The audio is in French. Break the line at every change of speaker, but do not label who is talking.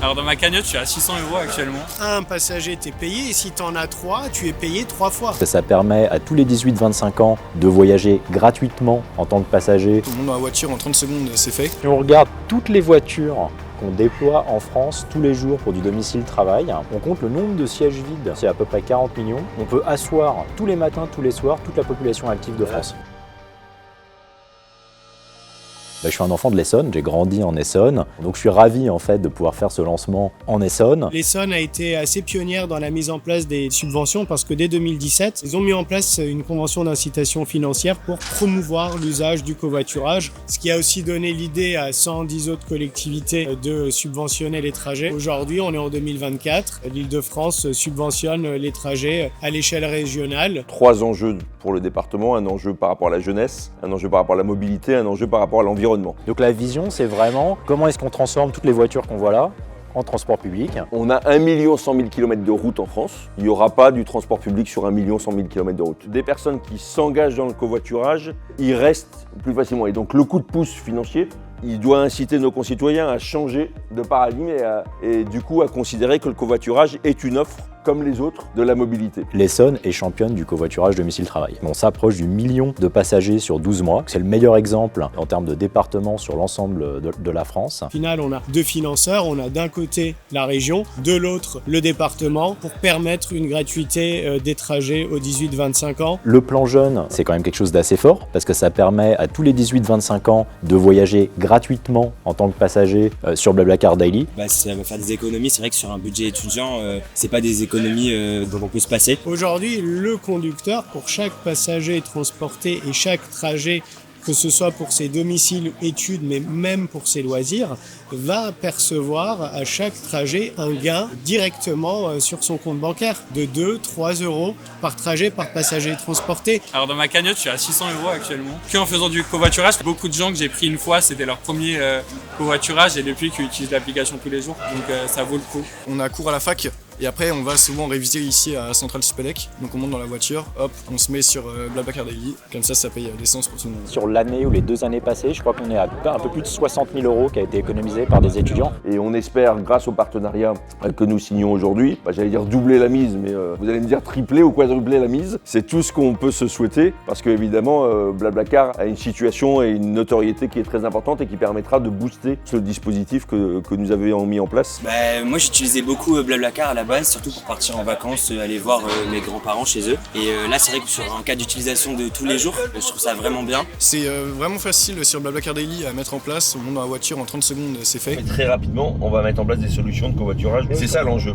Alors dans ma cagnotte, je suis à 600 € actuellement.
Un passager, t'es payé, et si t'en as 3, tu es payé 3 fois.
Ça permet à tous les 18-25 ans de voyager gratuitement en tant que passager.
Tout le monde dans la voiture en 30 secondes, c'est fait.
Si on regarde toutes les voitures qu'on déploie en France tous les jours pour du domicile-travail, on compte le nombre de sièges vides, c'est à peu près 40 millions. On peut asseoir tous les matins, tous les soirs, toute la population active de France. Je suis un enfant de l'Essonne, j'ai grandi en Essonne, donc je suis ravi en fait de pouvoir faire ce lancement en Essonne.
L'Essonne a été assez pionnière dans la mise en place des subventions parce que dès 2017, ils ont mis en place une convention d'incitation financière pour promouvoir l'usage du covoiturage, ce qui a aussi donné l'idée à 110 autres collectivités de subventionner les trajets. Aujourd'hui, on est en 2024, l'Île-de-France subventionne les trajets à l'échelle régionale.
3 enjeux pour le département, un enjeu par rapport à la jeunesse, un enjeu par rapport à la mobilité, un enjeu par rapport à l'environnement.
Donc la vision, c'est vraiment comment est-ce qu'on transforme toutes les voitures qu'on voit là en transport public.
On a 1 100 000 km de route en France. Il n'y aura pas du transport public sur 1 100 000 km de route. Des personnes qui s'engagent dans le covoiturage, ils restent plus facilement. Et donc le coup de pouce financier, il doit inciter nos concitoyens à changer de paradigme et du coup à considérer que le covoiturage est une offre comme les autres de la mobilité.
L'Essonne est championne du covoiturage domicile-travail. On s'approche du 1 million de passagers sur 12 mois. C'est le meilleur exemple en termes de département sur l'ensemble de la France.
Au final, on a 2 financeurs. On a d'un côté la région, de l'autre le département pour permettre une gratuité des trajets aux 18-25 ans.
Le plan jeune, c'est quand même quelque chose d'assez fort parce que ça permet à tous les 18-25 ans de voyager gratuitement en tant que passager sur Blablacar Daily.
Ça va faire des économies. C'est vrai que sur un budget étudiant, c'est pas des économies dont on peut se passer.
Aujourd'hui, le conducteur, pour chaque passager transporté et chaque trajet, que ce soit pour ses domiciles, études, mais même pour ses loisirs, va percevoir à chaque trajet un gain directement sur son compte bancaire de 2-3 € par trajet, par passager transporté.
Alors dans ma cagnotte, je suis à 600 € actuellement. Puis en faisant du covoiturage, beaucoup de gens que j'ai pris une fois, c'était leur premier covoiturage et depuis qu'ils utilisent l'application tous les jours, donc ça vaut le coup.
On a cours à la fac. Et après, on va souvent réviser ici à Centrale Spelec. Donc on monte dans la voiture, hop, on se met sur Blablacar Daily. Comme ça paye l'essence pour tout le monde.
Sur l'année ou les 2 années passées, je crois qu'on est à un peu plus de 60 000 € qui a été économisé par des étudiants.
Et on espère, grâce au partenariat que nous signons aujourd'hui, j'allais dire doubler la mise, mais vous allez me dire tripler ou quadrupler la mise. C'est tout ce qu'on peut se souhaiter parce qu'évidemment, Blablacar a une situation et une notoriété qui est très importante et qui permettra de booster ce dispositif que nous avions mis en place.
Moi, j'utilisais beaucoup Blablacar à la base, surtout pour partir en vacances, aller voir mes grands-parents chez eux. Et là, c'est vrai que sur un cas d'utilisation de tous les jours, je trouve ça vraiment bien.
C'est vraiment facile sur Blablacar Daily à mettre en place. On monte dans la voiture en 30 secondes, c'est fait.
Et très rapidement, on va mettre en place des solutions de covoiturage. C'est ça l'enjeu.